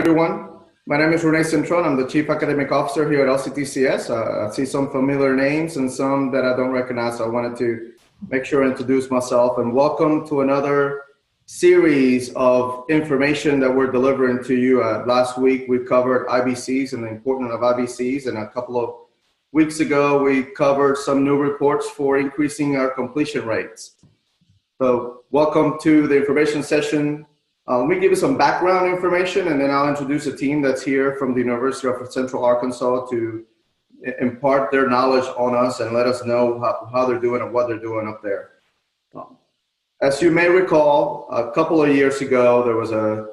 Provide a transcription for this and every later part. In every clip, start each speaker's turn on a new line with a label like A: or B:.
A: everyone. My name is Renee Cintron. I'm the Chief Academic Officer here at LCTCS. I see some familiar names and some that I don't recognize, so I wanted to make sure I introduce myself. And welcome to another series of information that we're delivering to you. Last week, we covered IBCs and the importance of IBCs, and a couple of weeks ago, we covered some new reports for increasing our completion rates. So welcome to the information session. Let me give you some background information, and then I'll introduce a team that's here from the University of Central Arkansas to impart their knowledge on us and let us know how they're doing and what they're doing up there. As you may recall, a couple of years ago, there was a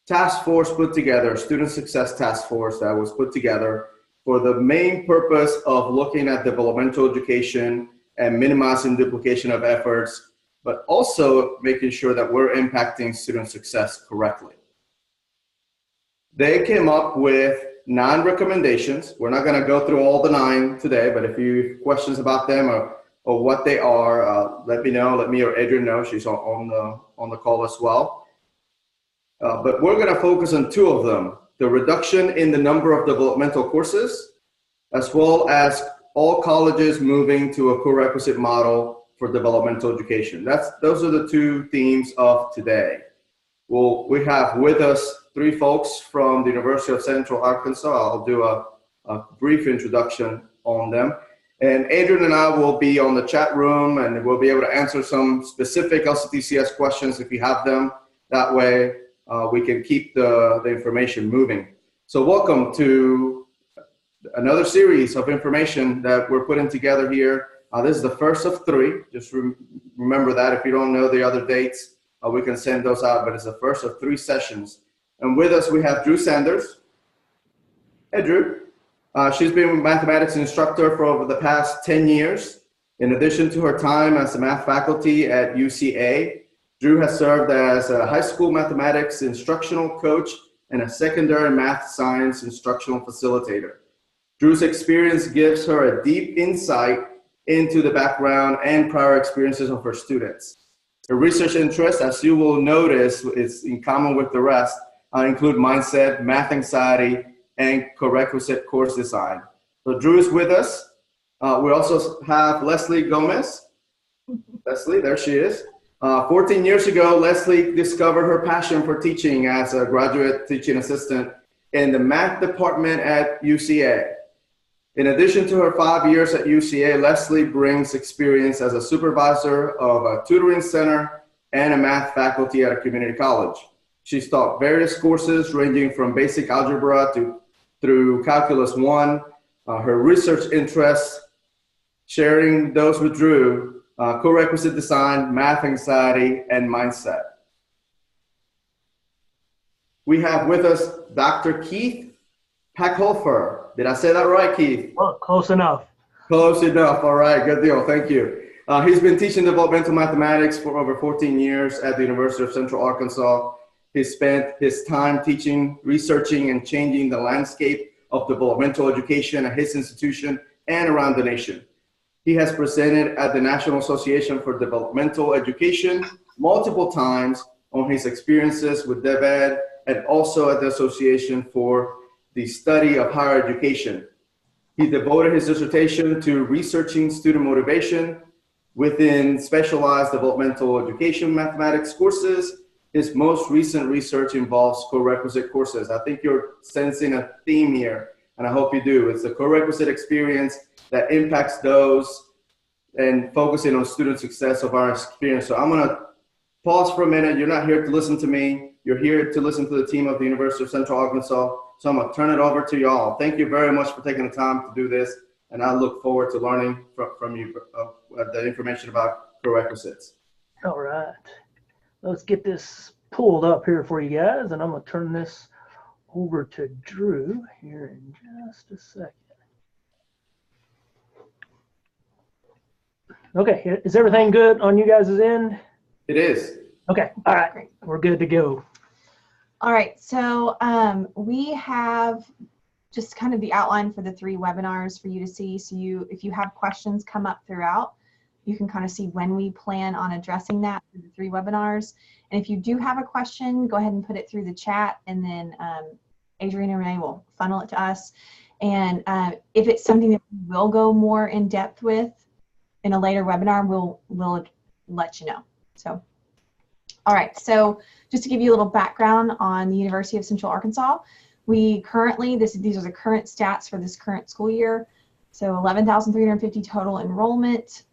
A: task force put together, a student success task force that was put together for the main purpose of looking at developmental education and minimizing duplication of efforts, but also making sure that we're impacting student success correctly. They came up with 9 recommendations. We're not gonna go through all the 9 today, but if you have questions about them or what they are, let me know, let me or Adrian know, she's on the call as well. But we're gonna focus on 2 of them, the reduction in the number of developmental courses, as well as all colleges moving to a co-requisite model for developmental education. Those are the 2 themes of today. Well, we have with us 3 folks from the University of Central Arkansas. I'll do a brief introduction on them. And Adrian and I will be on the chat room, and we'll be able to answer some specific LCTCS questions if you have them. That way we can keep the information moving. So welcome to another series of information that we're putting together here. This is the first of 3. Just remember that. If you don't know the other dates, we can send those out, but it's the first of 3 sessions. And with us, we have Drew Sanders. Hey, Drew. She's been a mathematics instructor for over the past 10 years. In addition to her time as a math faculty at UCA, Drew has served as a high school mathematics instructional coach and a secondary math science instructional facilitator. Drew's experience gives her a deep insight into the background and prior experiences of her students. Her research interests, as you will notice, is in common with the rest, include mindset, math anxiety, and Corequisite course design. So Drew is with us. We also have Leslie Gomez. Leslie, there she is. 14 years ago, Leslie discovered her passion for teaching as a graduate teaching assistant in the math department at UCA. In addition to her 5 years at UCA, Leslie brings experience as a supervisor of a tutoring center and a math faculty at a community college. She's taught various courses ranging from basic algebra through Calculus 1. Her research interests, sharing those with Drew, co-requisite design, math anxiety, and mindset. We have with us Dr. Keith Packhofer. Did I say that right, Keith?
B: Well, close enough.
A: Close enough. All right, good deal. Thank you. He's been teaching developmental mathematics for over 14 years at the University of Central Arkansas. He's spent his time teaching, researching, and changing the landscape of developmental education at his institution and around the nation. He has presented at the National Association for Developmental Education multiple times on his experiences with DevEd, and also at the Association for the Study of Higher Education. He devoted his dissertation to researching student motivation within specialized developmental education mathematics courses. His most recent research involves co-requisite courses. I think you're sensing a theme here, and I hope you do. It's the co-requisite experience that impacts those and focusing on student success of our experience. So I'm gonna pause for a minute. You're not here to listen to me. You're here to listen to the team of the University of Central Arkansas. So I'm gonna turn it over to y'all. Thank you very much for taking the time to do this. And I look forward to learning from you the information about prerequisites.
B: All right, let's get this pulled up here for you guys. And I'm gonna turn this over to Drew here in just a second. Okay, is everything good on you guys' end?
A: It is.
B: Okay, all right, we're good to go.
C: All right, so we have just kind of the outline for the 3 webinars for you to see. So if you have questions come up throughout, you can kind of see when we plan on addressing that through the 3 webinars. And if you do have a question, go ahead and put it through the chat, and then Adrian and Renee will funnel it to us. And if it's something that we'll go more in depth with in a later webinar, we'll let you know. So, all right. So just to give you a little background on the University of Central Arkansas, we currently, these are the current stats for this current school year. So 11,350 total enrollment,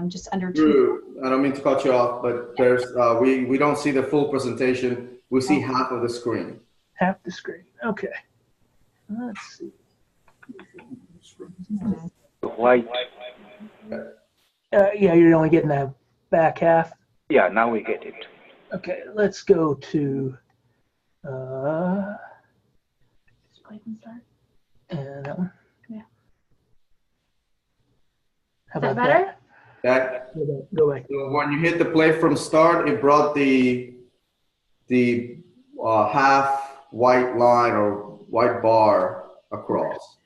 C: just under
A: Drew, I don't mean to cut you off, but there's we don't see the full presentation. We see half of the screen.
B: Half the screen. Okay. Let's see.
D: White.
B: Yeah, you're only getting the back half.
D: Yeah, now we get it.
B: Okay, let's go to and that one.
E: Yeah.
B: How
E: Is that
B: about
E: better?
A: That
B: Go back.
A: so when you hit the play from start, it brought the half white line or white bar across.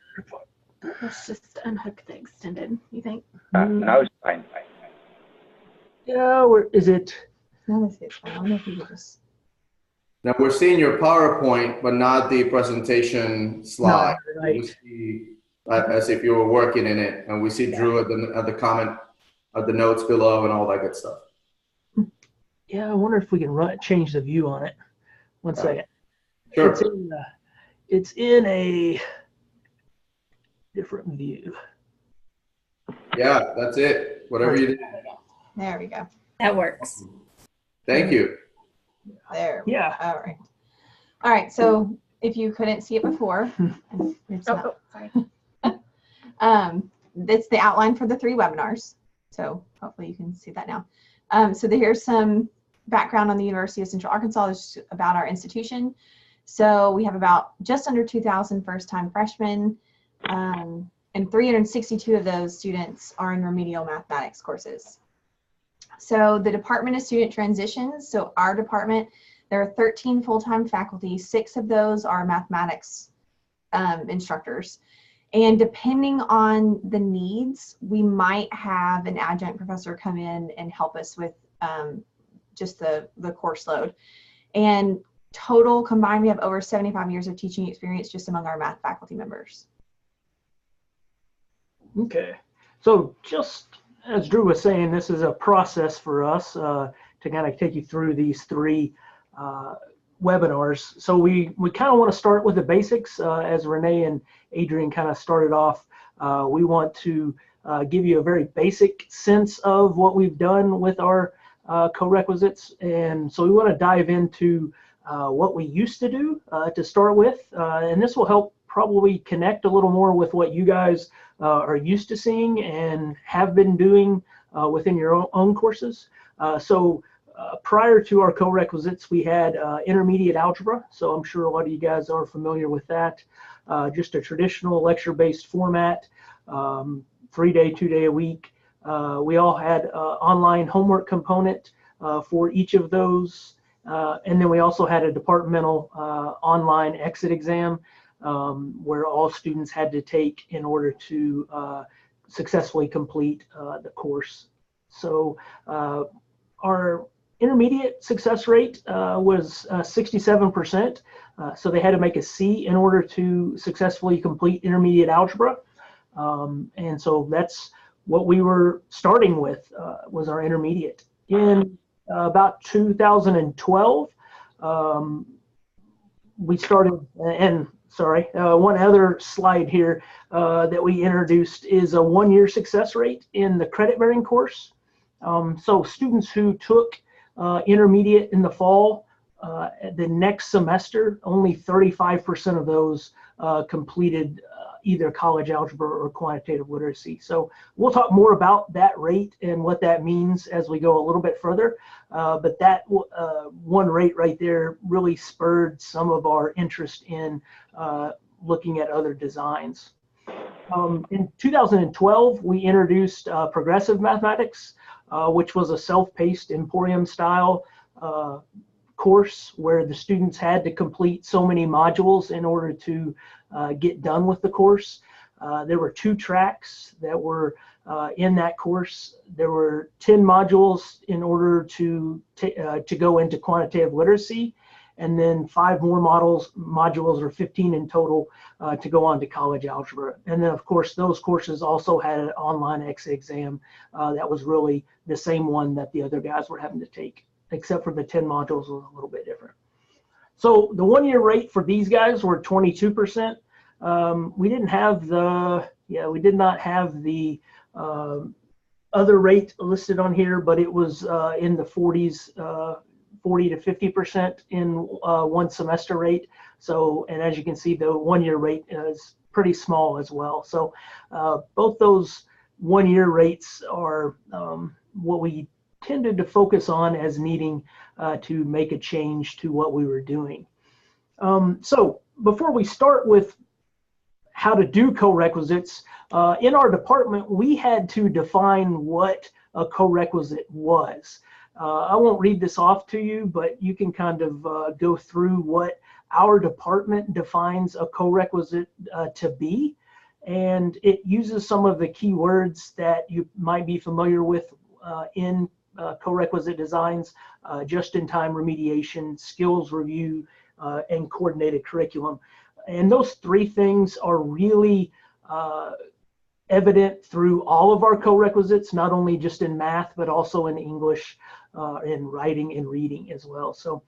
E: Let's just unhook the extended, you think?
D: Now it's fine.
B: Yeah, where is it?
C: I wonder if you could just.
A: Now we're seeing your PowerPoint, but not the presentation slide.
B: No, right.
A: We see as if you were working in it, and we see Drew at the comment, at the notes below, and all that good stuff.
B: Yeah, I wonder if we can change the view on it. One second.
A: Sure.
B: It's in a different view.
A: Yeah, that's it. Whatever you did.
C: There we go.
E: That works.
A: Thank you.
C: There.
B: Yeah.
C: All right. All right. So if you couldn't see it before, it's not.
E: Sorry.
C: That's the outline for the 3 webinars. So hopefully you can see that now. So here's some background on the University of Central Arkansas, just about our institution. So we have about just under 2,000 first-time freshmen, and 362 of those students are in remedial mathematics courses. So the Department of Student Transitions, so our department, there are 13 full-time faculty. 6 of those are mathematics instructors. And depending on the needs, we might have an adjunct professor come in and help us with just the course load. And total combined, we have over 75 years of teaching experience just among our math faculty members.
B: Okay. So just as Drew was saying, this is a process for us to kind of take you through these 3 webinars. So we kind of want to start with the basics as Renee and Adrian kind of started off. We want to give you a very basic sense of what we've done with our co-requisites. And so we want to dive into what we used to do to start with. And this will help probably connect a little more with what you guys are used to seeing and have been doing within your own courses. Prior to our co-requisites, we had intermediate algebra. So I'm sure a lot of you guys are familiar with that. Just a traditional lecture-based format, 3-day, 2-day a week. We all had online homework component for each of those. And then we also had a departmental online exit exam where all students had to take in order to successfully complete the course. So our intermediate success rate was 67%. So they had to make a C in order to successfully complete intermediate algebra. And so that's what we were starting with was our intermediate. In about 2012, we started, and sorry, one other slide here that we introduced is a 1-year success rate in the credit-bearing course. So students who took intermediate in the fall, the next semester, only 35% of those completed either college algebra or quantitative literacy. So we'll talk more about that rate and what that means as we go a little bit further. But that one rate right there really spurred some of our interest in looking at other designs. In 2012, we introduced progressive mathematics, which was a self-paced Emporium style course where the students had to complete so many modules in order to get done with the course. There were 2 tracks that were in that course. There were 10 modules in order to go into quantitative literacy, and then 5 more modules, or 15 in total, to go on to college algebra. And then, of course, those courses also had an online exam that was really the same one that the other guys were having to take, except for the 10 modules was a little bit different. So the 1-year rate for these guys were 22%. We did not have the other rate listed on here, but it was in the 40s, 40 to 50% in one semester rate. So, and as you can see, the 1-year rate is pretty small as well. So both those 1-year rates are what we tended to focus on as needing to make a change to what we were doing. So before we start with how to do co-requisites, in our department, we had to define what a co-requisite was. I won't read this off to you, but you can kind of go through what our department defines a co-requisite to be. And it uses some of the key words that you might be familiar with in co-requisite designs: just-in-time remediation, skills review, and coordinated curriculum. And those 3 things are really evident through all of our co-requisites, not only just in math, but also in English, in writing and reading as well. So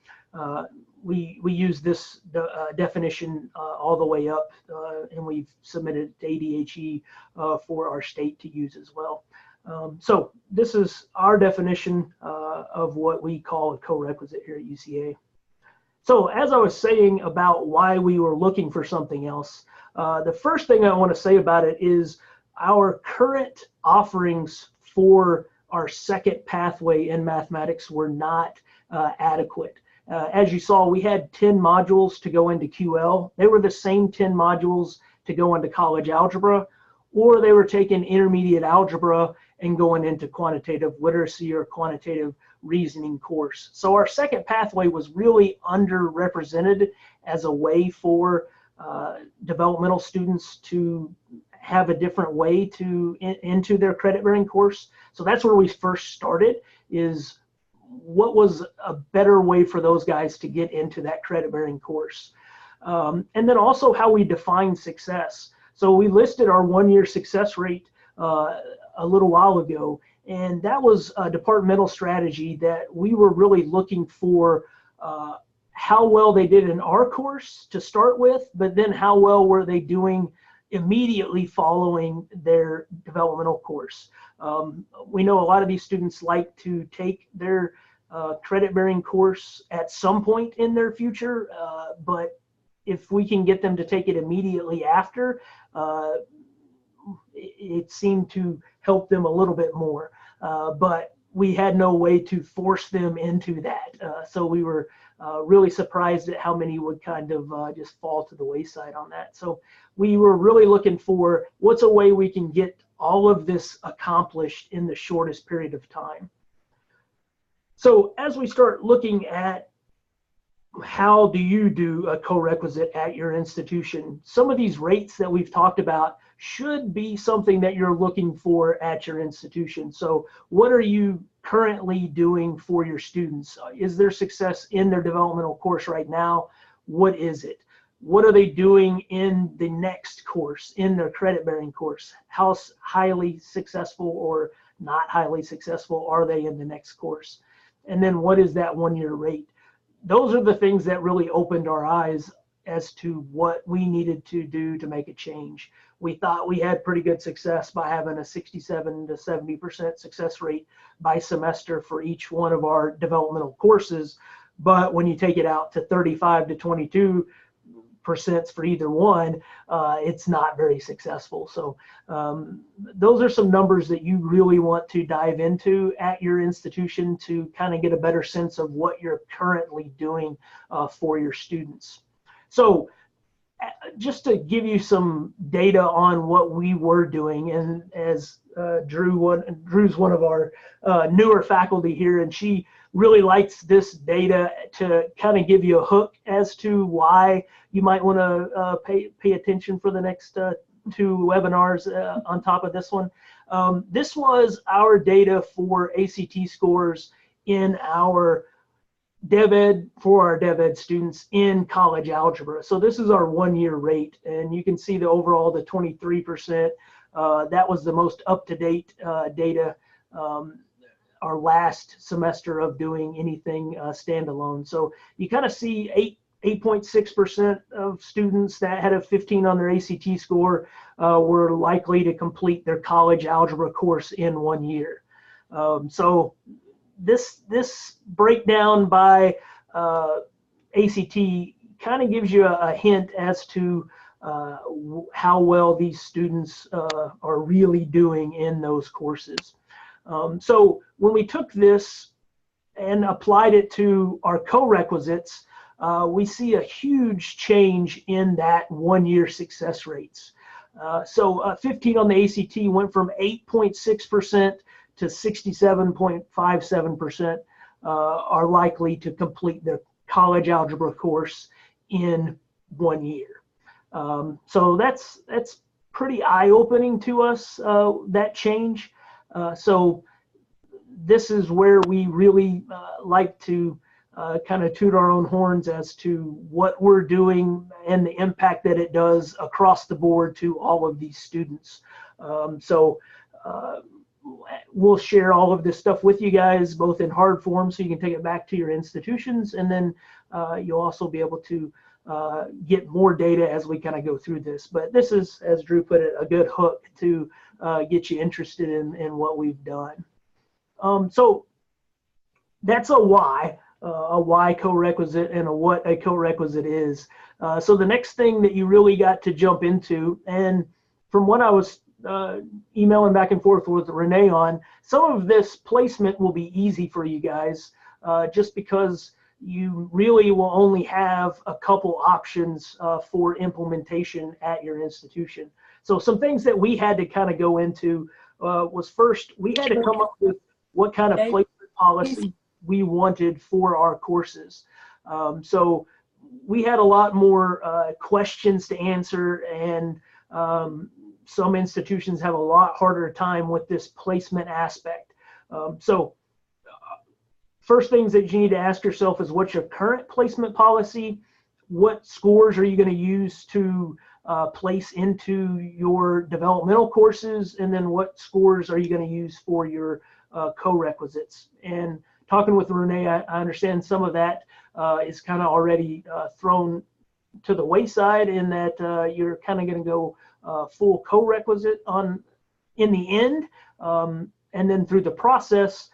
B: we use this definition all the way up, and we've submitted to ADHE for our state to use as well. So this is our definition of what we call a co-requisite here at UCA. So as I was saying about why we were looking for something else, the first thing I want to say about it is our current offerings for our second pathway in mathematics were not adequate. As you saw, we had 10 modules to go into QL. They were the same 10 modules to go into college algebra, or they were taking intermediate algebra and going into quantitative literacy or quantitative reasoning course. So our second pathway was really underrepresented as a way for developmental students to have a different way to into their credit-bearing course. So that's where we first started, is what was a better way for those guys to get into that credit-bearing course. And then also how we define success. So we listed our 1-year success rate a little while ago, and that was a departmental strategy that we were really looking for how well they did in our course to start with, but then how well were they doing immediately following their developmental course. We know a lot of these students like to take their credit-bearing course at some point in their future, but if we can get them to take it immediately after, it seemed to help them a little bit more. But we had no way to force them into that. So we were really surprised at how many would kind of just fall to the wayside on that. So we were really looking for what's a way we can get all of this accomplished in the shortest period of time. So as we start looking at how do you do a co-requisite at your institution, some of these rates that we've talked about should be something that you're looking for at your institution. So what are you currently doing for your students? Is there success in their developmental course right now? What is it? What are they doing in the next course, in their credit-bearing course? How highly successful or not highly successful are they in the next course? And then what is that 1-year rate? Those are the things that really opened our eyes as to what we needed to do to make a change. We thought we had pretty good success by having a 67 to 70% success rate by semester for each one of our developmental courses. But when you take it out to 35 to 22% for either one, it's not very successful. So those are some numbers that you really want to dive into at your institution to kind of get a better sense of what you're currently doing for your students. So just to give you some data on what we were doing, and as Drew's one of our newer faculty here, and she really likes this data to kind of give you a hook as to why you might want to pay attention for the next 2 webinars on top of this one. This was our data for ACT scores in our DevEd for our DevEd students in college algebra. So this is our 1-year rate, and you can see the overall, the 23%. That was the most up-to-date data our last semester of doing anything standalone. So you kind of see 8.6% of students that had a 15 on their ACT score were likely to complete their college algebra course in 1 year. So this breakdown by ACT kind of gives you a hint as to how well these students are really doing in those courses. So when we took this and applied it to our co-requisites, we see a huge change in that 1-year success rates. So 15 on the ACT went from 8.6% to 67.57% are likely to complete their college algebra course in 1 year. So that's pretty eye-opening to us, that change. So this is where we really like to kind of toot our own horns as to what we're doing and the impact that it does across the board to all of these students. We'll share all of this stuff with you guys, both in hard form so you can take it back to your institutions, and then you'll also be able to get more data as we kind of go through this. But this is, as Drew put it, a good hook to get you interested in what we've done. So that's a why co-requisite and a what a co-requisite is. So the next thing that you really got to jump into, and from what I was emailing back and forth with Renee on, some of this placement will be easy for you guys, just because you really will only have a couple options for implementation at your institution. So some things that we had to kind of go into was, first, we had to come up with what kind of placement policy we wanted for our courses. So we had a lot more questions to answer, and some institutions have a lot harder time with this placement aspect. First things that you need to ask yourself is, what's your current placement policy? What scores are you going to use to place into your developmental courses? And then what scores are you going to use for your co-requisites? And talking with Renee, I understand some of that is kind of already thrown to the wayside, in that you're kind of going to go full co-requisite in the end. And then through the process,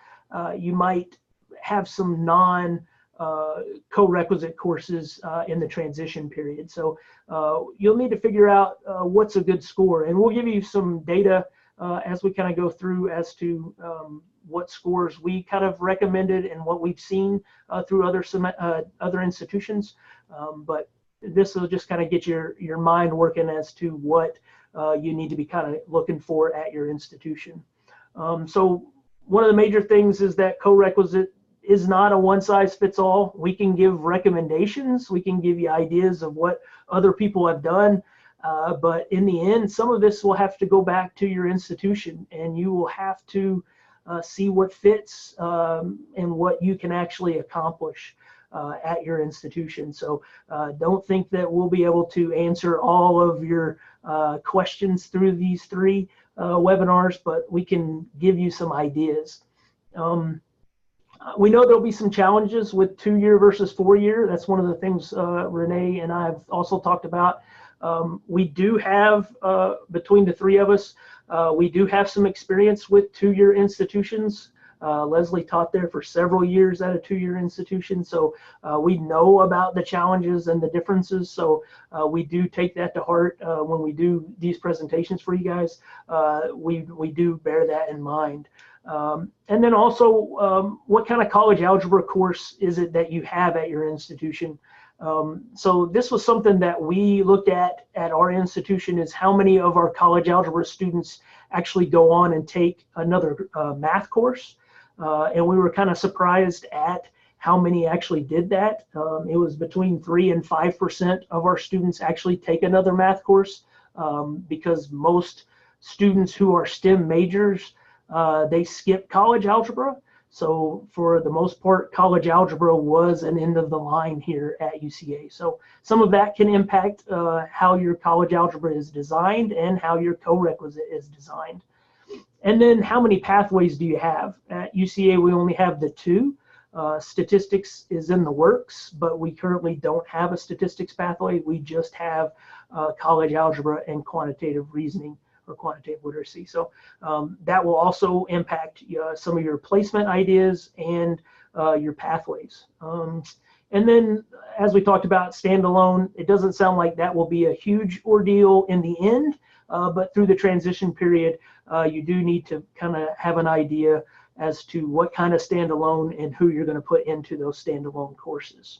B: you might have some co-requisite courses in the transition period. So you'll need to figure out what's a good score, and we'll give you some data as we kind of go through as to what scores we kind of recommended and what we've seen through other institutions. But this will just kind of get your mind working as to what you need to be kind of looking for at your institution. So one of the major things is that co-requisite is not a one-size-fits-all. We can give recommendations, we can give you ideas of what other people have done, but in the end, some of this will have to go back to your institution, and you will have to see what fits and what you can actually accomplish at your institution. So don't think that we'll be able to answer all of your questions through these 3 webinars, but we can give you some ideas. We know there'll be some challenges with 2-year versus 4-year. That's one of the things Renee and I have also talked about. We do have, between the 3 of us, we do have some experience with 2-year institutions. Leslie taught there for several years at a 2-year institution, so we know about the challenges and the differences. So we do take that to heart when we do these presentations for you guys. We do bear that in mind. And then also, what kind of college algebra course is it that you have at your institution? So this was something that we looked at our institution, is how many of our college algebra students actually go on and take another math course. And we were kind of surprised at how many actually did that. It was between 3 and 5% of our students actually take another math course, because most students who are STEM majors, they skip college algebra. So for the most part, college algebra was an end of the line here at UCA. So some of that can impact how your college algebra is designed and how your co-requisite is designed. And then how many pathways do you have? At UCA, we only have the two. Statistics is in the works, but we currently don't have a statistics pathway. We just have college algebra and quantitative reasoning or quantitative literacy. So that will also impact some of your placement ideas and your pathways. And then, as we talked about, standalone, it doesn't sound like that will be a huge ordeal in the end, but through the transition period, you do need to kind of have an idea as to what kind of standalone and who you're going to put into those standalone courses.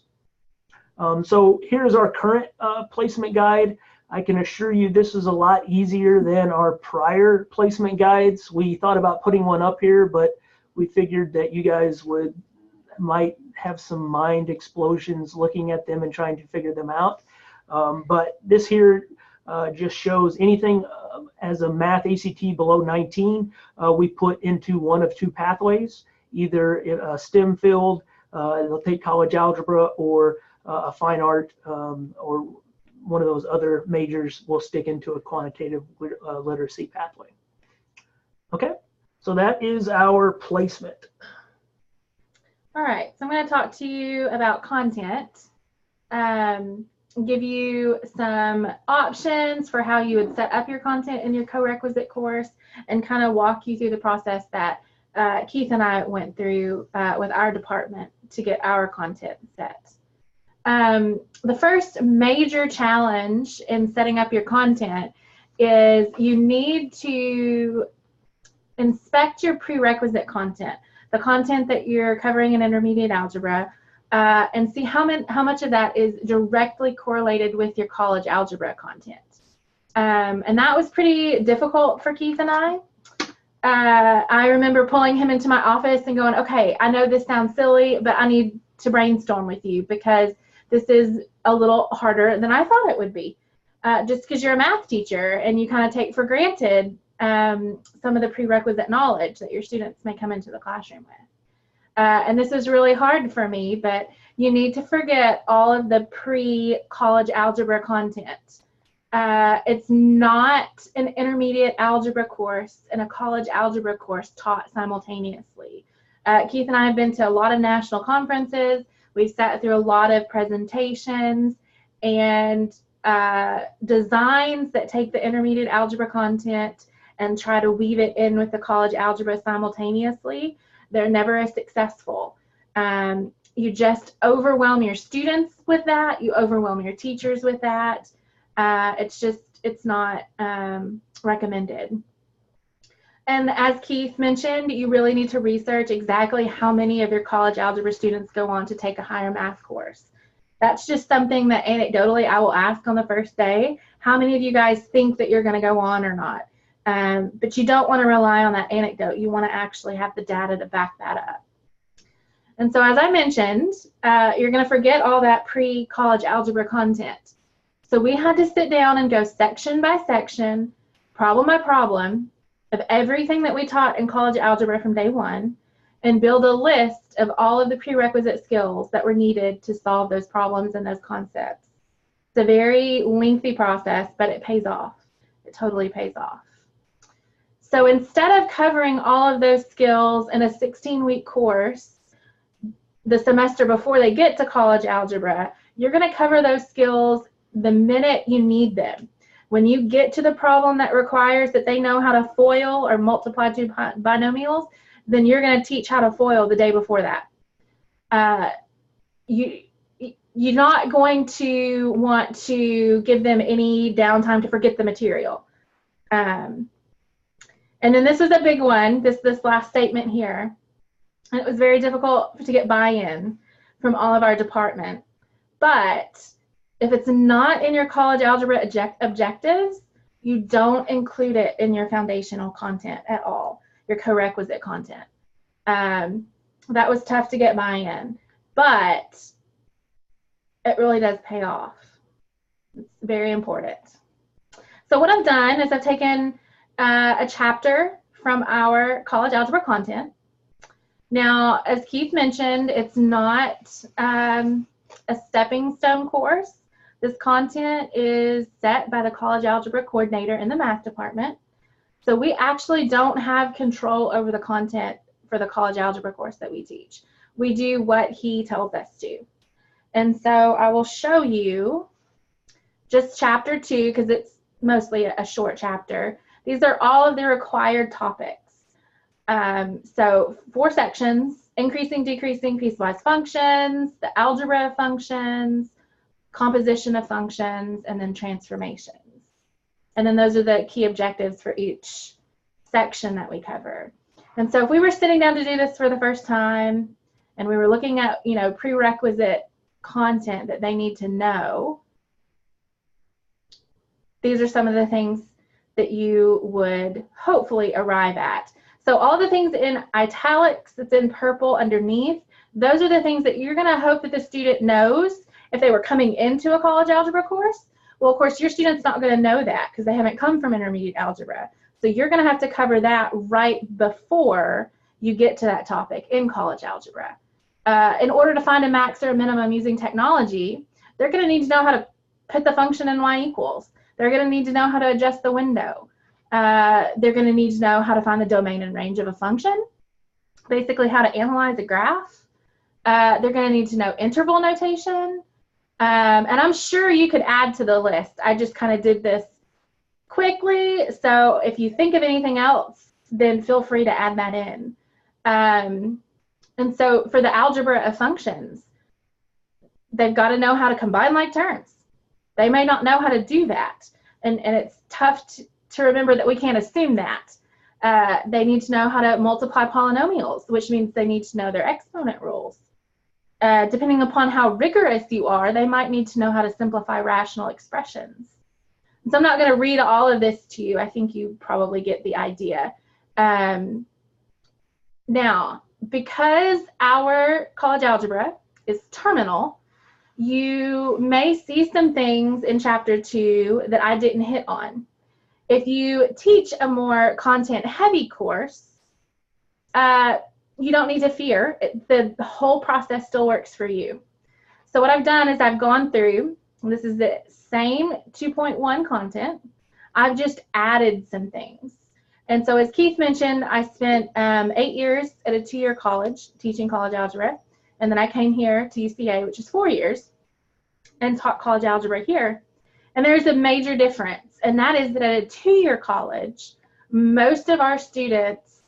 B: So here's our current placement guide. I can assure you this is a lot easier than our prior placement guides. We thought about putting one up here, but we figured that you guys might have some mind explosions looking at them and trying to figure them out. But this here just shows anything as a math ACT below 19, we put into one of two pathways, either a STEM field, they'll take college algebra, or a fine art, or one of those other majors will stick into a quantitative literacy pathway. Okay, so that is our placement.
E: All right, so I'm going to talk to you about content, give you some options for how you would set up your content in your co-requisite course, and kind of walk you through the process that Keith and I went through with our department to get our content set. The first major challenge in setting up your content is you need to inspect your prerequisite content, the content that you're covering in intermediate algebra, and see how much of that is directly correlated with your college algebra content. And that was pretty difficult for Keith and I. I remember pulling him into my office and going, okay, I know this sounds silly, but I need to brainstorm with you because this is a little harder than I thought it would be. Just because you're a math teacher and you kind of take for granted some of the prerequisite knowledge that your students may come into the classroom with. And this is really hard for me, but you need to forget all of the pre-college algebra content. It's not an intermediate algebra course and a college algebra course taught simultaneously. Keith and I have been to a lot of national conferences. We've sat through a lot of presentations and designs that take the intermediate algebra content and try to weave it in with the college algebra simultaneously. They're never as successful. You just overwhelm your students with that. You overwhelm your teachers with that. It's not recommended. And as Keith mentioned, you really need to research exactly how many of your college algebra students go on to take a higher math course. That's just something that anecdotally I will ask on the first day. How many of you guys think that you're going to go on or not? But you don't want to rely on that anecdote. You want to actually have the data to back that up. And so as I mentioned, you're going to forget all that pre-college algebra content. So we had to sit down and go section by section, problem by problem, of everything that we taught in college algebra from day one, and build a list of all of the prerequisite skills that were needed to solve those problems and those concepts. It's a very lengthy process, but it pays off. It totally pays off. So instead of covering all of those skills in a 16-week course the semester before they get to college algebra, you're going to cover those skills the minute you need them. When you get to the problem that requires that they know how to FOIL or multiply two binomials, then you're going to teach how to FOIL the day before that. You're not going to want to give them any downtime to forget the material. And then this is a big one, this last statement here. And it was very difficult to get buy-in from all of our department. But if it's not in your college algebra objectives, you don't include it in your foundational content at all, your co-requisite content. That was tough to get buy-in, but it really does pay off. It's very important. So what I've done is I've taken a chapter from our college algebra content, Now, as Keith mentioned, it's not a stepping stone course. This content is set by the college algebra coordinator in the math department. So we actually don't have control over the content for the college algebra course that we teach. We do what he tells us to. And so I will show you just chapter 2, because it's mostly a short chapter. These are all of the required topics. So 4 sections: increasing, decreasing, piecewise functions, the algebra of functions, composition of functions, and then transformations. And then those are the key objectives for each section that we cover. And so if we were sitting down to do this for the first time and we were looking at, you know, prerequisite content that they need to know, these are some of the things that you would hopefully arrive at. So all the things in italics that's in purple underneath, those are the things that you're going to hope that the student knows if they were coming into a college algebra course. Well, of course, your student's not going to know that because they haven't come from intermediate algebra. So you're going to have to cover that right before you get to that topic in college algebra. In order to find a max or a minimum using technology, they're going to need to know how to put the function in y equals. They're going to need to know how to adjust the window. They're going to need to know how to find the domain and range of a function, basically how to analyze a graph. They're going to need to know interval notation. And I'm sure you could add to the list. I just kind of did this quickly. So if you think of anything else, then feel free to add that in. And so for the algebra of functions, they've got to know how to combine like terms. They may not know how to do that. And it's tough to remember that we can't assume that. They need to know how to multiply polynomials, which means they need to know their exponent rules. Depending upon how rigorous you are, they might need to know how to simplify rational expressions. So I'm not going to read all of this to you. I think you probably get the idea. Now, because our college algebra is terminal, you may see some things in chapter 2 that I didn't hit on. If you teach a more content-heavy course, you don't need to fear. The whole process still works for you. So what I've done is I've gone through, this is the same 2.1 content. I've just added some things. And so as Keith mentioned, I spent 8 years at a 2-year college teaching college algebra. And then I came here to UCA, which is 4 years, and taught college algebra here. And there's a major difference. And that is that at a 2-year college, most of our students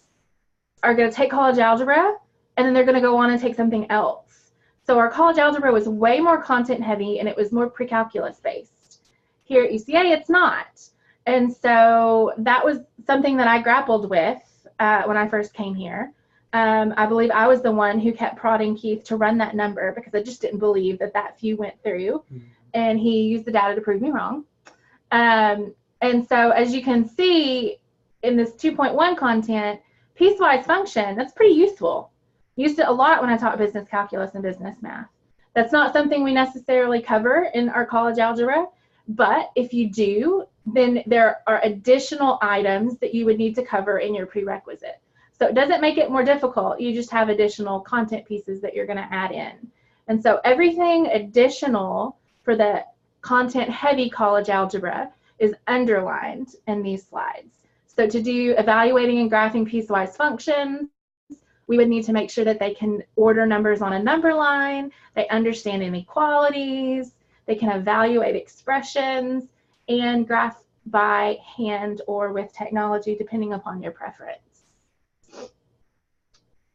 E: are going to take college algebra, and then they're going to go on and take something else. So our college algebra was way more content heavy, and it was more pre-calculus based. Here at UCA, it's not. And so that was something that I grappled with when I first came here. I believe I was the one who kept prodding Keith to run that number because I just didn't believe that that few went through. And he used the data to prove me wrong. And so as you can see in this 2.1 content, piecewise function, that's pretty useful. Used it a lot when I taught business calculus and business math. That's not something we necessarily cover in our college algebra, but if you do, then there are additional items that you would need to cover in your prerequisite. So it doesn't make it more difficult, you just have additional content pieces that you're going to add in. And so everything additional for the content-heavy college algebra is underlined in these slides. So to do evaluating and graphing piecewise functions, we would need to make sure that they can order numbers on a number line, they understand inequalities, they can evaluate expressions, and graph by hand or with technology, depending upon your preference.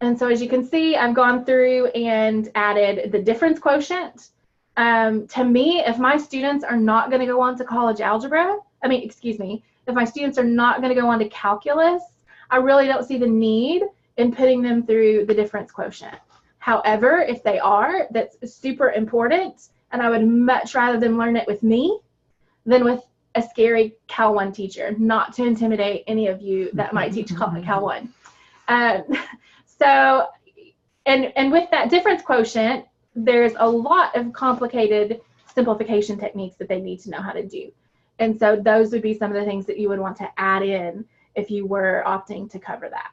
E: And so as you can see, I've gone through and added the difference quotient. To me, if my students are not going to go on to college algebra, if my students are not going to go on to calculus, I really don't see the need in putting them through the difference quotient. However, if they are, that's super important, and I would much rather them learn it with me than with a scary Cal 1 teacher, not to intimidate any of you that might teach Cal 1. So, and with that difference quotient, there's a lot of complicated simplification techniques that they need to know how to do. And so those would be some of the things that you would want to add in if you were opting to cover that.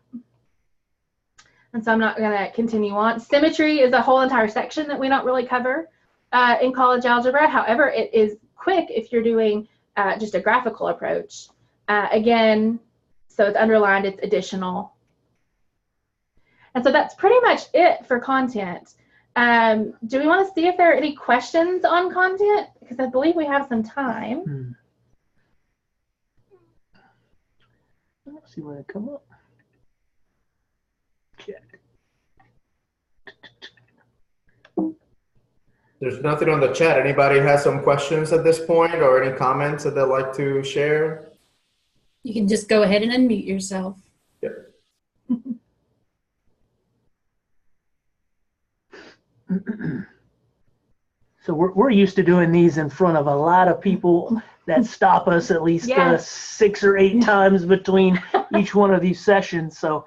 E: and so I'm not going to continue on. Symmetry is a whole entire section that we don't really cover in college algebra. However, it is quick if you're doing just a graphical approach. Again, so it's underlined, it's additional. And so that's pretty much it for content. Do we want to see if there are any questions on content? Because I believe we have some time.
B: Let's see when it come up. Check.
A: There's nothing on the chat. Anybody has some questions at this point or any comments that they'd like to share?
F: You can just go ahead and unmute yourself.
A: Yep.
B: So we're used to doing these in front of a lot of people that stop us at least
E: Yes.
B: 6 or 8 times between each one of these sessions. So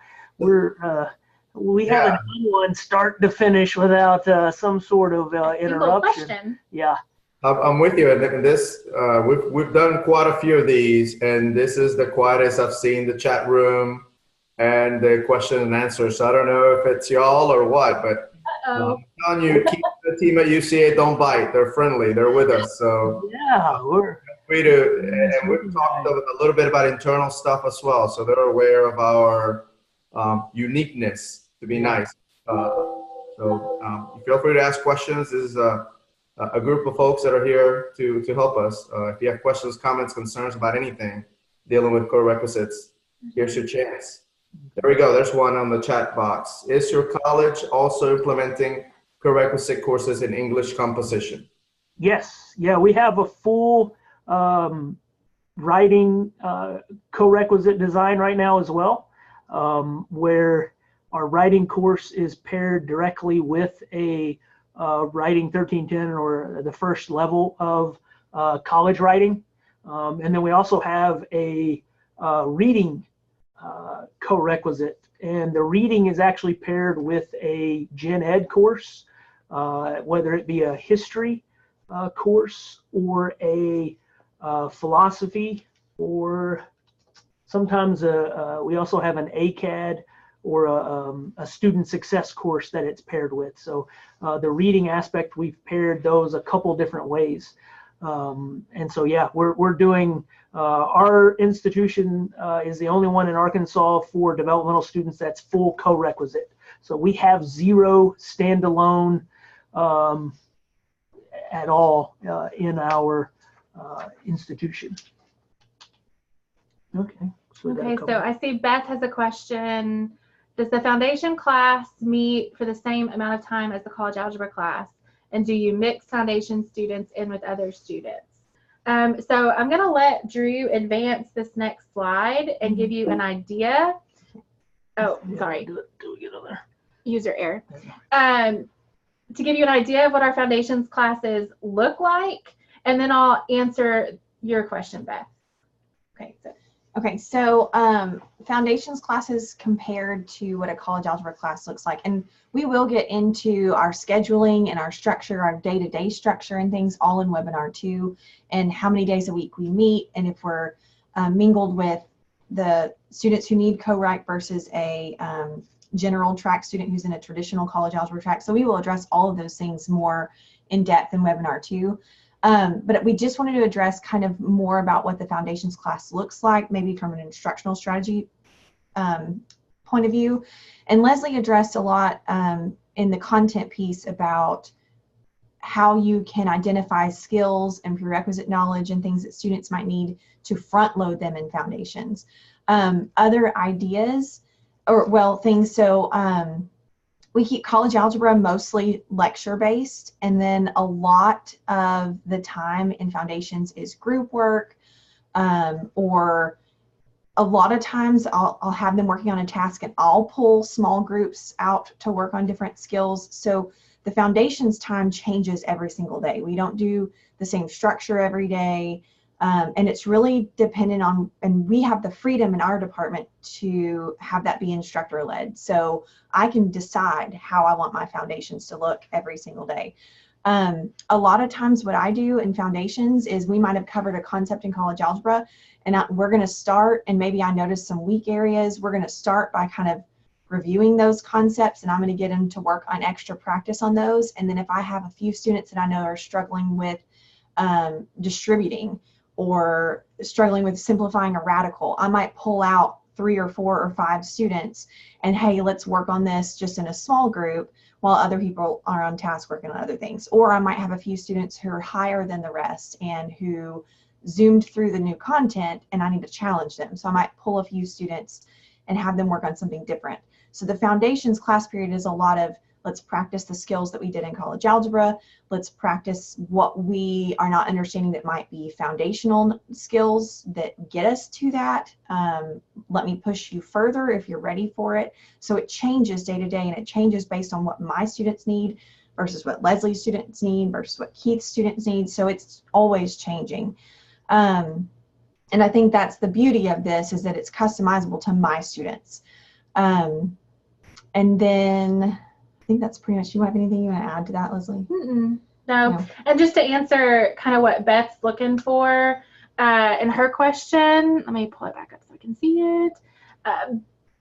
B: we haven't done one start to finish without some sort of interruption.
E: Question.
B: Yeah.
A: I'm with you. And this, we've done quite a few of these, and this is the quietest I've seen the chat room and the question and answer. So I don't know if it's y'all or what, but I'm telling you, keep the team at UCA don't bite. They're friendly. They're with us. So
B: Yeah, we're
A: free to, and we've talked a little bit about internal stuff as well. So they're aware of our uniqueness, to be nice. So feel free to ask questions. This is a group of folks that are here to help us. If you have questions, comments, concerns about anything dealing with Corequisites, here's your chance. There we go. There's one on the chat box. Is your college also implementing Corequisite courses in English composition?
B: Yes. Yeah, we have a full writing Corequisite design right now as well, where our writing course is paired directly with a writing 1310 or the first level of college writing. And then we also have a reading Corequisite, and the reading is actually paired with a gen ed course, whether it be a history course or a philosophy, or sometimes we also have an ACAD or a student success course that it's paired with. So the reading aspect, we've paired those a couple different ways. And so, yeah, we're doing, our institution is the only one in Arkansas for developmental students that's full Corequisite. So we have 0 standalone at all in our institution. Okay.
E: Okay, so I see Beth has a question. Does the foundation class meet for the same amount of time as the college algebra class? And do you mix foundation students in with other students? So I'm going to let Drew advance this next slide and give you an idea. Oh, sorry. User error. To give you an idea of what our foundations classes look like, and then I'll answer your question, Beth.
C: Okay, so foundations classes compared to what a college algebra class looks like. And we will get into our scheduling and our structure, our day-to-day structure and things all in webinar 2, and how many days a week we meet, and if we're mingled with the students who need co-write versus a general track student who's in a traditional college algebra track. So we will address all of those things more in depth in webinar 2. But we just wanted to address kind of more about what the foundations class looks like, maybe from an instructional strategy point of view. And Leslie addressed a lot in the content piece about how you can identify skills and prerequisite knowledge and things that students might need to front load them in foundations. Other ideas, or well, things, so we keep college algebra mostly lecture-based, and then a lot of the time in foundations is group work, or a lot of times I'll have them working on a task and I'll pull small groups out to work on different skills. So the foundations time changes every single day. We don't do the same structure every day. And it's really dependent on, and we have the freedom in our department to have that be instructor led. So I can decide how I want my foundations to look every single day. A lot of times what I do in foundations is we might have covered a concept in college algebra, and we're going to start, and maybe I notice some weak areas. We're going to start by kind of reviewing those concepts, and I'm going to get them to work on extra practice on those. And then if I have a few students that I know are struggling with distributing or struggling with simplifying a radical, I might pull out 3 or 4 or 5 students and, hey, let's work on this just in a small group while other people are on task working on other things. Or I might have a few students who are higher than the rest and who zoomed through the new content and I need to challenge them. So I might pull a few students and have them work on something different. So the foundations class period is a lot of, let's practice the skills that we did in college algebra. Let's practice what we are not understanding that might be foundational skills that get us to that. Let me push you further if you're ready for it. So it changes day to day, and it changes based on what my students need versus what Leslie's students need versus what Keith's students need. So it's always changing. And I think that's the beauty of this, is that it's customizable to my students. And then I think that's pretty much, you have anything you want to add to that, Leslie?
E: No. And just to answer kind of what Beth's looking for in her question, let me pull it back up so I can see it.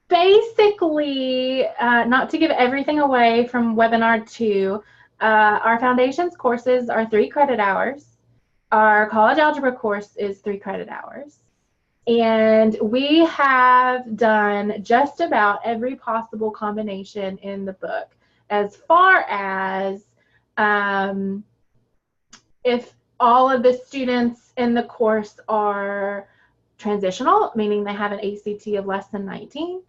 E: Basically, not to give everything away from webinar 2, our foundations courses are 3 credit hours. Our college algebra course is 3 credit hours. And we have done just about every possible combination in the book, as far as if all of the students in the course are transitional, meaning they have an ACT of less than 19,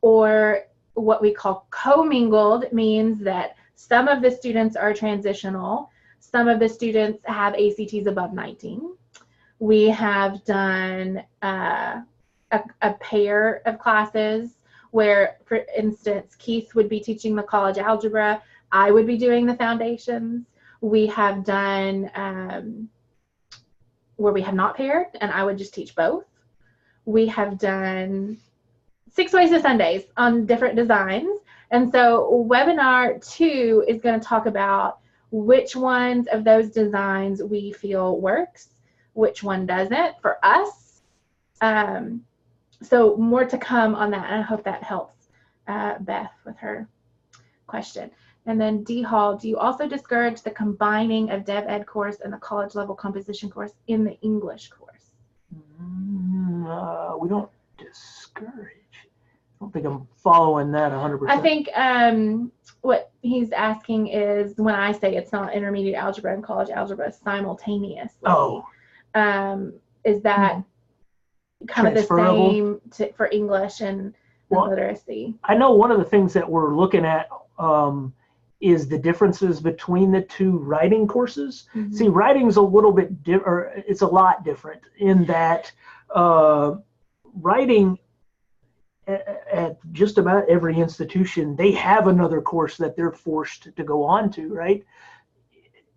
E: or what we call commingled, means that some of the students are transitional, some of the students have ACTs above 19. We have done a pair of classes where, for instance, Keith would be teaching the college algebra, I would be doing the foundations. We have done where we have not paired, and I would just teach both. We have done 6 ways to Sundays on different designs. And so webinar 2 is going to talk about which ones of those designs we feel works, which one doesn't for us. So more to come on that, and I hope that helps Beth with her question. And then D Hall, do you also discourage the combining of Dev Ed course and the college level composition course in the English course?
B: We don't discourage. I don't think I'm following that 100%.
E: I think what he's asking is, when I say it's not intermediate algebra and college algebra simultaneously.
B: Oh.
E: Is that kind of the same for English and literacy?
B: I know one of the things that we're looking at is the differences between the 2 writing courses. Mm-hmm. See, writing's a little bit different, it's a lot different in that writing at just about every institution, they have another course that they're forced to go on to, right?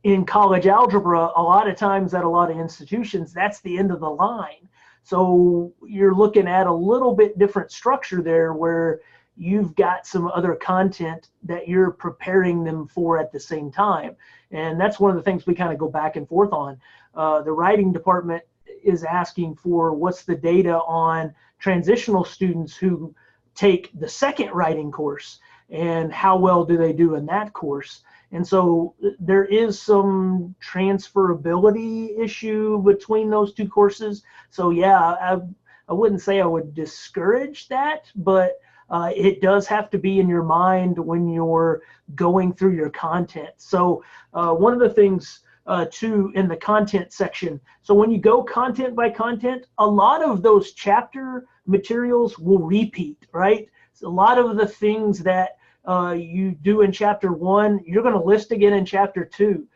B: In college algebra, a lot of times at a lot of institutions, that's the end of the line. So you're looking at a little bit different structure there, where you've got some other content that you're preparing them for at the same time. And that's one of the things we kind of go back and forth on. The writing department is asking for what's the data on transitional students who take the second writing course, and how well do they do in that course. And so there is some transferability issue between those 2 courses. So yeah, I wouldn't say I would discourage that, but it does have to be in your mind when you're going through your content. So one of the things too in the content section, so when you go content by content, a lot of those chapter materials will repeat, right? So a lot of the things that you do in chapter 1, you're going to list again in chapter 2.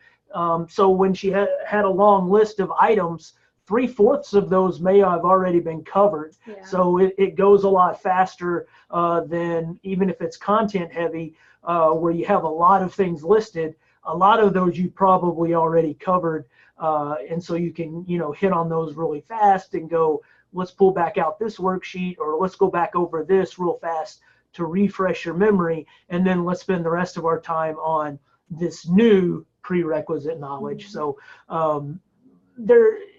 B: So when she had a long list of items, 3/4 of those may have already been covered. Yeah. So it goes a lot faster than, even if it's content heavy, where you have a lot of things listed. A lot of those you probably already covered, and so you can hit on those really fast and go, let's pull back out this worksheet, or let's go back over this real fast to refresh your memory, and then let's spend the rest of our time on this new prerequisite knowledge. So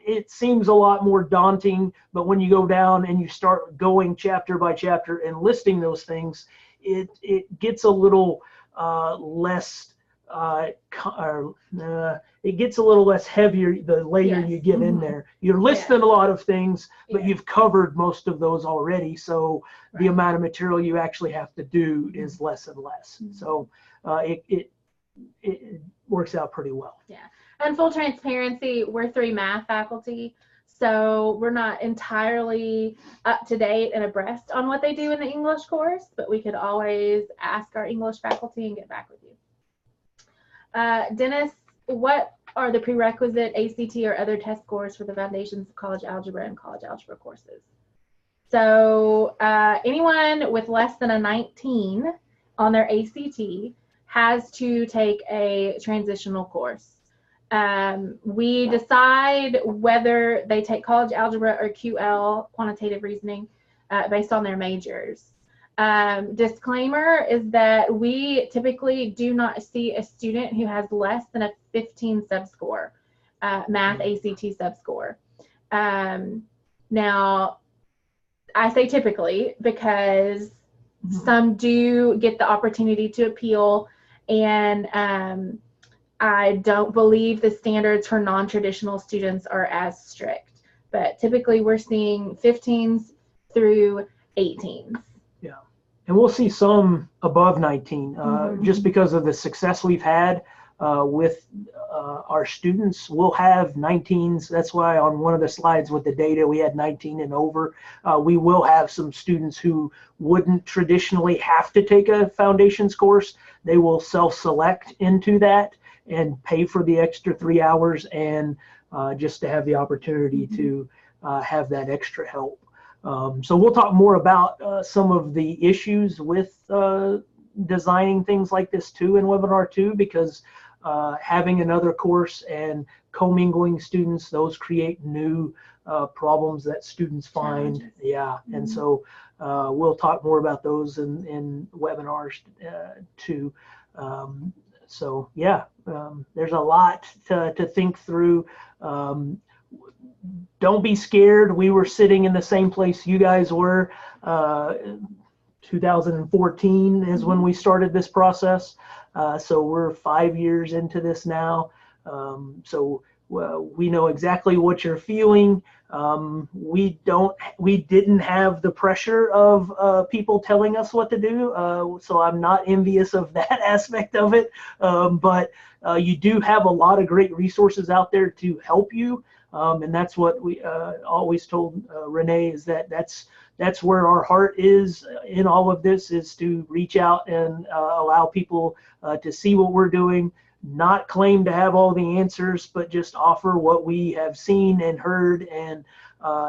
B: it seems a lot more daunting, but when you go down and you start going chapter by chapter and listing those things, it gets a little less it gets a little less heavier the later
E: Yes.
B: you get in there. You're listing a lot of things, but
E: Yeah.
B: you've covered most of those already. So the
E: Right.
B: amount of material you actually have to do is less and less. So it works out pretty well.
E: Yeah. And full transparency, we're 3 math faculty, so we're not entirely up to date and abreast on what they do in the English course, but we could always ask our English faculty and get back with you. Dennis, what are the prerequisite ACT or other test scores for the foundations of college algebra and college algebra courses? So anyone with less than a 19 on their ACT has to take a transitional course. We decide whether they take college algebra or QL, quantitative reasoning, based on their majors. Disclaimer is that we typically do not see a student who has less than a 15 subscore, math ACT subscore. Now, I say typically because some do get the opportunity to appeal, and I don't believe the standards for non-traditional students are as strict, but typically we're seeing 15s through 18s.
B: Yeah, and we'll see some above 19 just because of the success we've had with our students. We'll have 19s. That's why on one of the slides with the data, we had 19 and over. We will have some students who wouldn't traditionally have to take a foundations course. They will self-select into that and pay for the extra 3 hours and just to have the opportunity to have that extra help. So we'll talk more about some of the issues with designing things like this too in webinar 2, because having another course and commingling students, those create new problems that students find.
E: Challenges.
B: Yeah, and so we'll talk more about those in webinars too. So yeah, there's a lot to think through. Don't be scared. We were sitting in the same place you guys were. 2014 is when we started this process. So we're 5 years into this now. So we know exactly what you're feeling. We didn't have the pressure of people telling us what to do. So I'm not envious of that aspect of it. But you do have a lot of great resources out there to help you. And that's what we always told Renee, is that's where our heart is in all of this, is to reach out and allow people to see what we're doing, not claim to have all the answers, but just offer what we have seen and heard and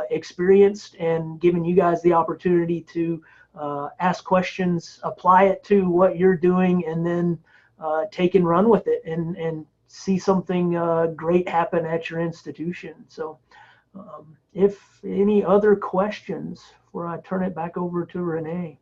B: experienced, and giving you guys the opportunity to ask questions, apply it to what you're doing, and then take and run with it and see something great happen at your institution. So if any other questions before I turn it back over to Renee.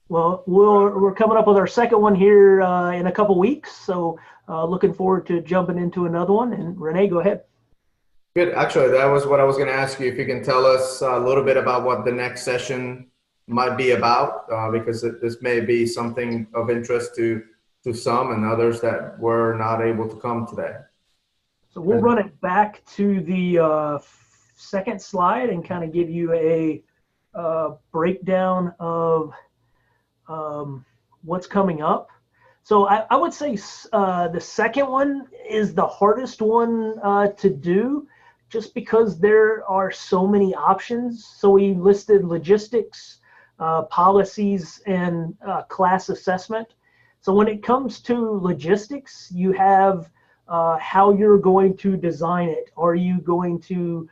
B: Well, we're coming up with our second one here in a couple weeks, so looking forward to jumping into another one. And Renee, go ahead.
A: Good. Actually, that was what I was going to ask you. If you can tell us a little bit about what the next session might be about, because this may be something of interest to some, and others that were not able to come today.
B: So we'll run it back to the second slide and kind of give you a breakdown of what's coming up. So I would say the second one is the hardest one to do, just because there are so many options. So we listed logistics, policies, and class assessment. So when it comes to logistics, you have how you're going to design it. Are you going to,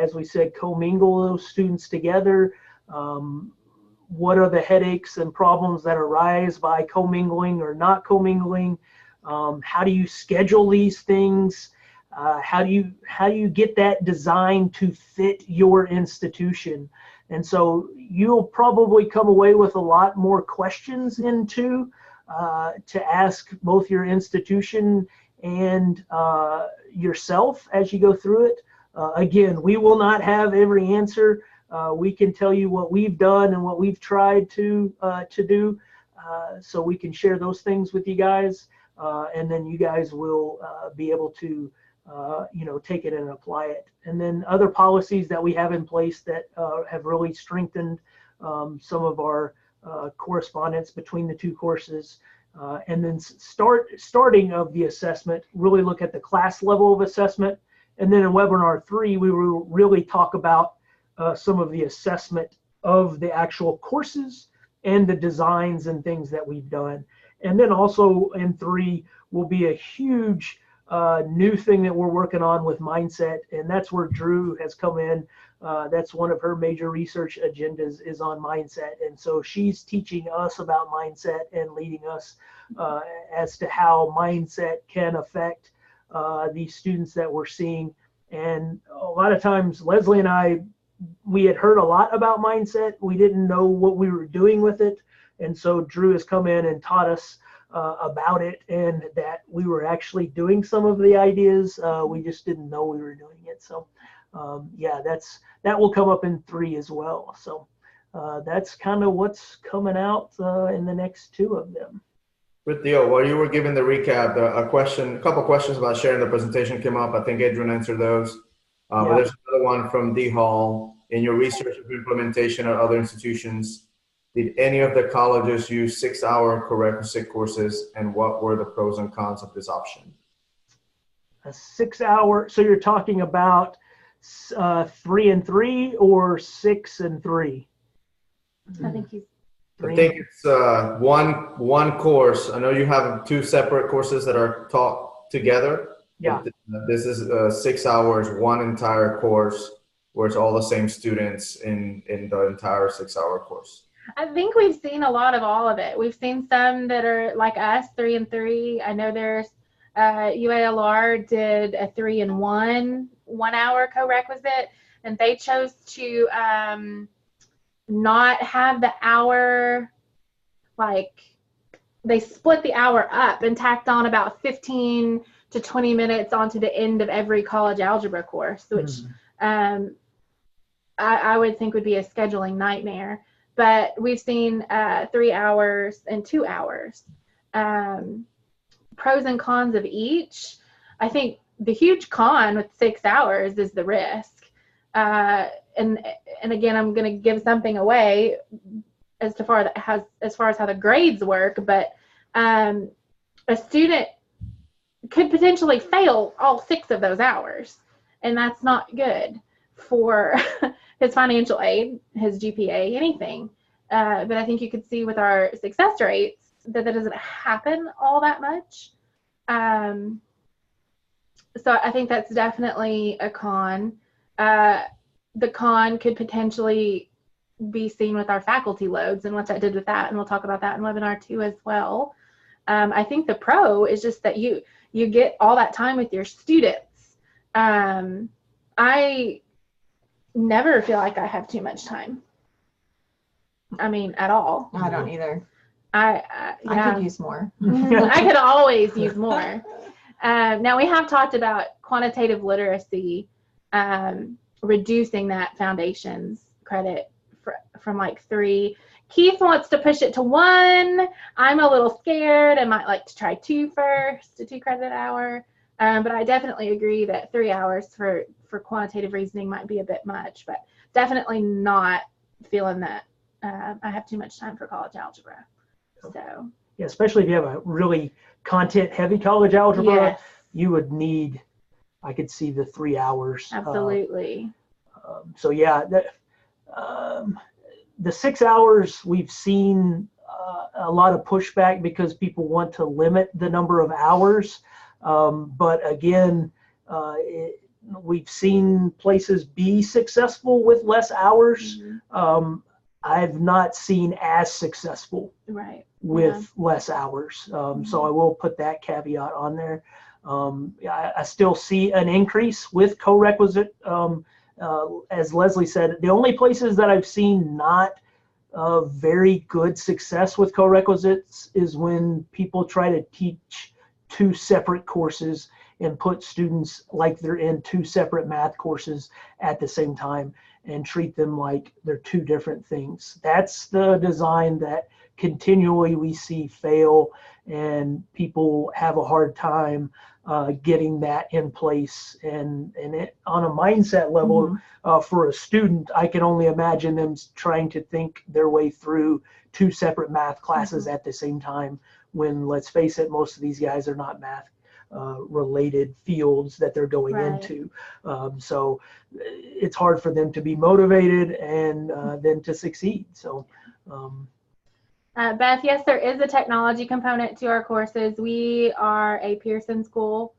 B: as we said, commingle those students together? What are the headaches and problems that arise by commingling or not commingling? How do you schedule these things? How do you get that design to fit your institution? And so you'll probably come away with a lot more questions to ask both your institution and yourself as you go through it. Again, we will not have every answer. we can tell you what we've done and what we've tried to do, so we can share those things with you guys, and then you guys will be able to take it and apply it. And then other policies that we have in place that have really strengthened some of our correspondence between the two courses. And then starting of the assessment, really look at the class level of assessment. And then in webinar 3, we will really talk about some of the assessment of the actual courses and the designs and things that we've done. And then also in 3 will be a huge new thing that we're working on with mindset, and that's where Drew has come in. That's one of her major research agendas is on mindset, and so she's teaching us about mindset and leading us as to how mindset can affect these students that we're seeing. And a lot of times Leslie and I, we had heard a lot about mindset. We didn't know what we were doing with it, and so Drew has come in and taught us about it, and that we were actually doing some of the ideas. We just didn't know we were doing it. So yeah, that will come up in 3 as well. So that's kind of what's coming out in the next 2 of them.
A: Good deal. While you were giving the recap, a couple questions about sharing the presentation came up. I think Adrian answered those. But there's another one from D Hall. In your research of implementation at other institutions, did any of the colleges use 6-hour Corequisite courses, and what were the pros and cons of this option?
B: A 6-hour, so you're talking about 3 and 3 or 6 and 3?
E: I think he's.
A: I think it's one course. I know you have 2 separate courses that are taught together.
B: Yeah.
A: This is 6 hours, one entire course, where it's all the same students in the entire 6-hour course.
E: I think we've seen a lot of all of it. We've seen some that are like us, 3 and 3. I know there's UALR did a 3 and 1 1-hour Corequisite, and they chose to not have the hour, like they split the hour up and tacked on about 15 to 20 minutes onto the end of every college algebra course, which I would think would be a scheduling nightmare. But we've seen 3 hours and 2 hours. Pros and cons of each. I think the huge con with 6 hours is the risk. And again, I'm going to give something away as far as how the grades work. But a student could potentially fail all 6 of those hours, and that's not good for his financial aid, his GPA, anything. But I think you could see with our success rates that doesn't happen all that much. So I think that's definitely a con. The con could potentially be seen with our faculty loads and what that did with that, and we'll talk about that in webinar 2 as well. I think the pro is just that you get all that time with your students. I never feel like I have too much time. I mean, at all.
C: I don't either.
E: I
C: could use more.
E: I could always use more. Now we have talked about quantitative literacy, reducing that foundations credit from like 3. Keith wants to push it to 1. I'm a little scared. I might like to try 2 first, a 2 credit hour. But I definitely agree that 3 hours for quantitative reasoning might be a bit much, but definitely not feeling that I have too much time for college algebra. So
B: yeah, especially if you have a really content-heavy college algebra,
E: yes.
B: You would need. I could see the 3 hours.
E: Absolutely.
B: So yeah, the 6 hours we've seen a lot of pushback because people want to limit the number of hours. But again, we've seen places be successful with less hours.
E: Mm-hmm.
B: I've not seen as successful with less hours. So I will put that caveat on there. I still see an increase with Corequisite. As Leslie said, the only places that I've seen not very good success with Corequisites is when people try to teach 2 separate courses and put students like they're in two separate math courses at the same time and treat them like they're two different things. That's the design that continually we see fail, and people have a hard time getting that in place. And it, on a mindset level, for a student, I can only imagine them trying to think their way through two separate math classes at the same time, when, let's face it, most of these guys are not math related fields that they're going into. So it's hard for them to be motivated and then to succeed. So
E: Beth, yes, there is a technology component to our courses. We are a Pearson school,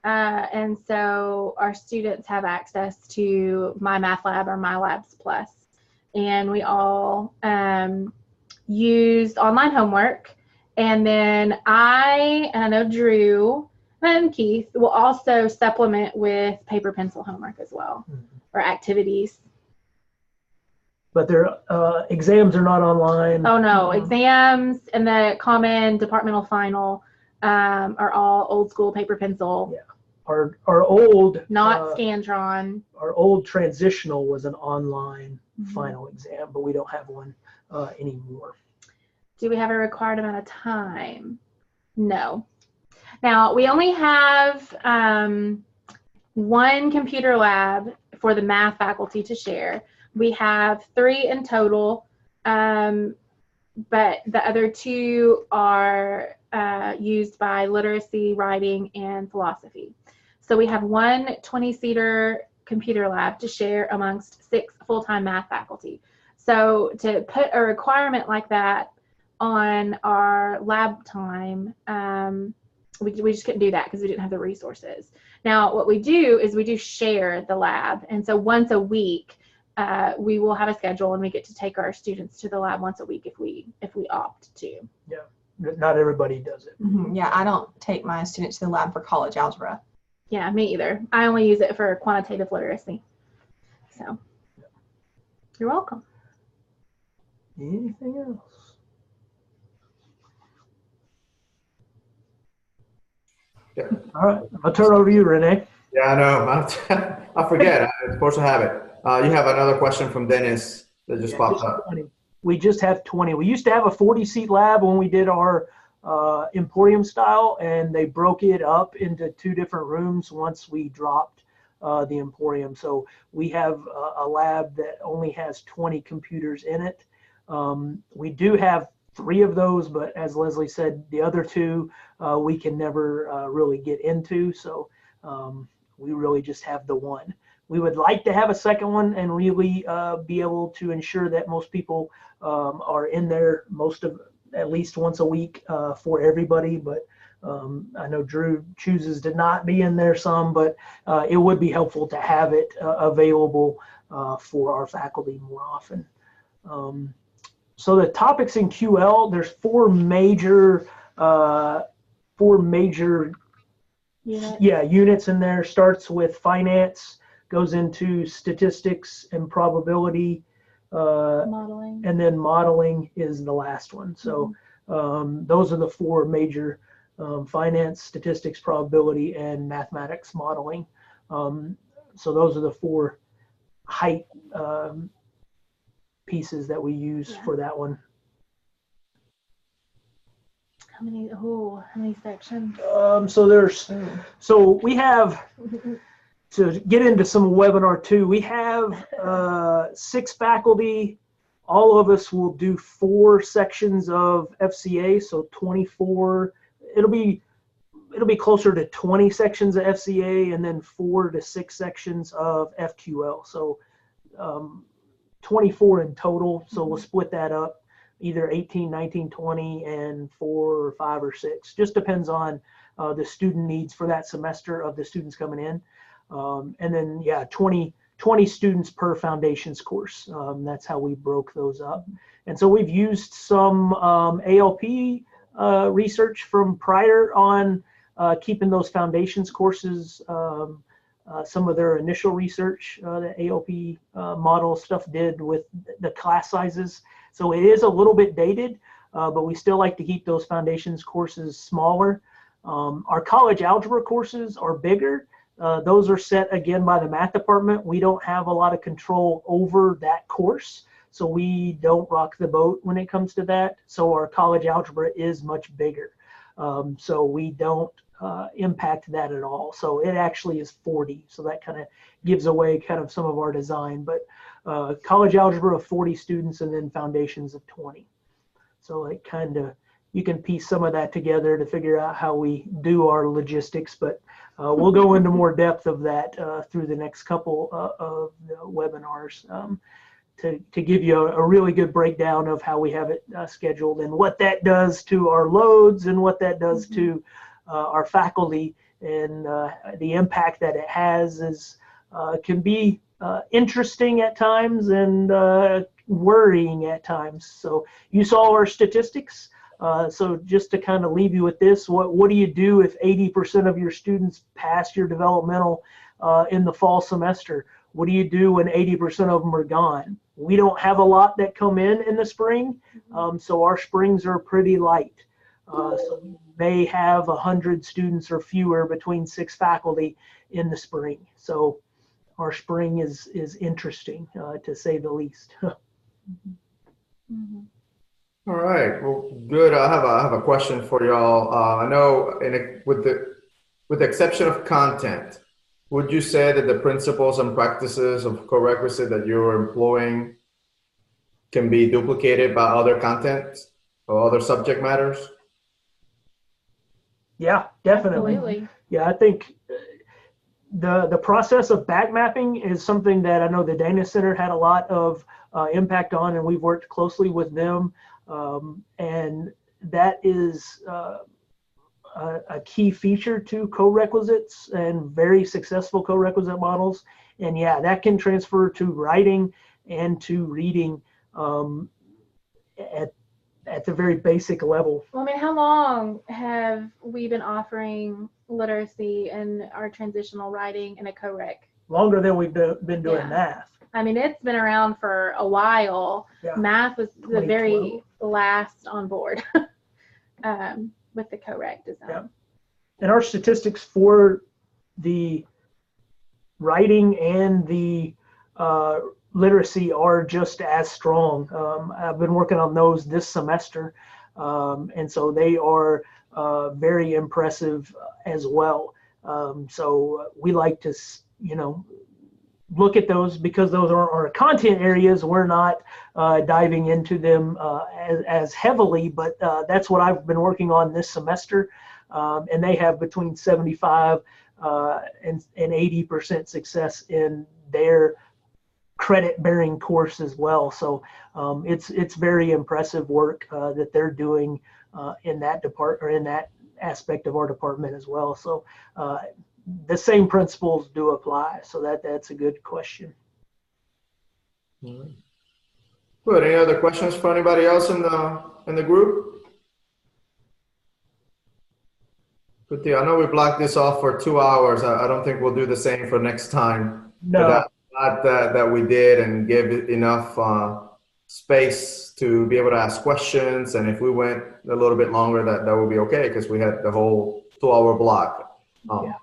E: and so our students have access to My Math Lab or My Labs Plus, and we all used online homework. And then I know Drew and Keith will also supplement with paper pencil homework as well, or activities.
B: But their exams are not online.
E: Oh no, exams and the common departmental final are all old school paper pencil.
B: Yeah. Our old
E: not Scantron.
B: Our old transitional was an online final exam, but we don't have one anymore.
E: Do we have a required amount of time? No. Now we only have one computer lab for the math faculty to share. We have 3 in total, but the other 2 are used by literacy, writing, and philosophy. So we have one 20-seater computer lab to share amongst 6 full-time math faculty. So to put a requirement like that on our lab time, we just couldn't do that because we didn't have the resources. Now what we do is we do share the lab, and so once a week we will have a schedule, and we get to take our students to the lab once a week if we opt to.
B: Yeah, not everybody does it.
C: Yeah, I don't take my students to the lab for college algebra.
E: Yeah, me either. I only use it for quantitative literacy. So you're welcome.
B: Anything else?
A: Yeah.
B: All right, I'll turn it over to you, Renee.
A: Yeah, I know. I forget. I'm supposed to have it. You have another question from Dennis that just popped up.
B: 20. We just have 20. We used to have a 40-seat lab when we did our Emporium style, and they broke it up into 2 different rooms once we dropped the Emporium. So we have a lab that only has 20 computers in it. We do have 3 of those, but as Leslie said, the other 2 we can never really get into. So we really just have the one. We would like to have a second one and really be able to ensure that most people are in there at least once a week for everybody. But I know Drew chooses to not be in there some, but it would be helpful to have it available for our faculty more often. So the topics in QL, there's 4 major units in there. Starts with finance, goes into statistics and probability,
E: Modeling.
B: and then modeling is the last one. So those are the 4 major: finance, statistics, probability, and mathematics modeling. So those are the 4 height pieces that we use for that one.
E: How many sections?
B: So we have, to get into some webinar 2, we have 6 faculty. All of us will do 4 sections of FCA, so 24. It'll be closer to 20 sections of FCA, and then 4 to 6 sections of FQL. So 24 in total. So we'll split that up, either 18, 19, 20, and 4 or 5 or 6. Just depends on the student needs for that semester of the students coming in. And then, 20 students per foundations course. That's how we broke those up. And so we've used some ALP research from prior on keeping those foundations courses, some of their initial research that ALP model stuff did with the class sizes. So it is a little bit dated, but we still like to keep those foundations courses smaller. Our college algebra courses are bigger. Those are set again by the math department. We don't have a lot of control over that course, so we don't rock the boat when it comes to that. So our college algebra is much bigger. So we don't impact that at all. So it actually is 40. So that kind of gives away kind of some of our design. But college algebra of 40 students, and then foundations of 20. So it kind of, you can piece some of that together to figure out how we do our logistics, but we'll go into more depth of that through the next couple of the webinars to give you a really good breakdown of how we have it scheduled and what that does to our loads and what that does to our faculty, and the impact that it has is can be interesting at times and worrying at times. So you saw our statistics. So just to kind of leave you with this, what do you do if 80% of your students pass your developmental in the fall semester? What do you do when 80% of them are gone? We don't have a lot that come in the spring, so our springs are pretty light. So we may have 100 students or fewer between 6 faculty in the spring. So our spring is interesting, to say the least.
A: All right. Well, good. I have a question for y'all. I know, with the exception of content, would you say that the principles and practices of Corequisite that you're employing can be duplicated by other content or other subject matters?
B: Yeah, definitely.
E: Absolutely.
B: Yeah, I think the process of back mapping is something that I know the Dana Center had a lot of impact on, and we've worked closely with them. And that is a key feature to co-requisites and very successful co-requisite models. And yeah, that can transfer to writing and to reading at the very basic level.
E: Well, I mean, how long have we been offering literacy and our transitional writing in a co-rec?
B: Longer than we've been doing
E: Yeah.
B: math.
E: I mean, it's been around for a while.
B: Yeah.
E: Math was the
B: 2012.
E: very last on board with the co-rec design.
B: Yeah. And our statistics for the writing and the literacy are just as strong. I've been working on those this semester, and so they are very impressive as well. So we like to, look at those because those are our content areas. We're not diving into them as heavily, but that's what I've been working on this semester. And they have between 75 and 80% success in their credit-bearing course as well. So it's very impressive work that they're doing in that department, or in that aspect of our department as well. So the same principles do apply. So that's a good question.
A: All right. Good. Any other questions for anybody else in the group? Good deal. I know we blocked this off for 2 hours. I don't think we'll do the same for next time.
B: No.
A: That we did, and give it enough space to be able to ask questions. And if we went a little bit longer, that would be okay, because we had the whole 2-hour block.
B: Yeah.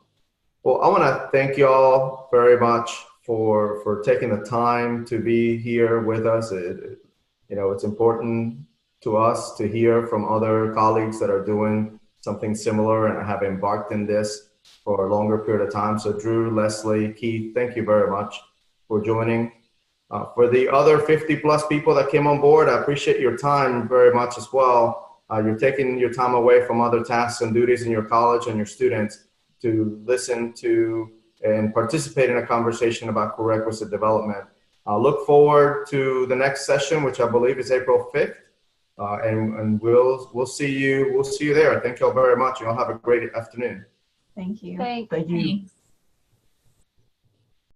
A: Well, I want to thank y'all very much for taking the time to be here with us. It's important to us to hear from other colleagues that are doing something similar and have embarked in this for a longer period of time. So Drew, Leslie, Keith, thank you very much for joining. For the other 50 plus people that came on board, I appreciate your time very much as well. You're taking your time away from other tasks and duties in your college and your students to listen to and participate in a conversation about Corequisite development. I look forward to the next session, which I believe is April 5th. And we'll see you there. Thank you all very much. You all have a great afternoon.
C: Thank you.
E: Thanks.
B: Thank you.
F: Thanks.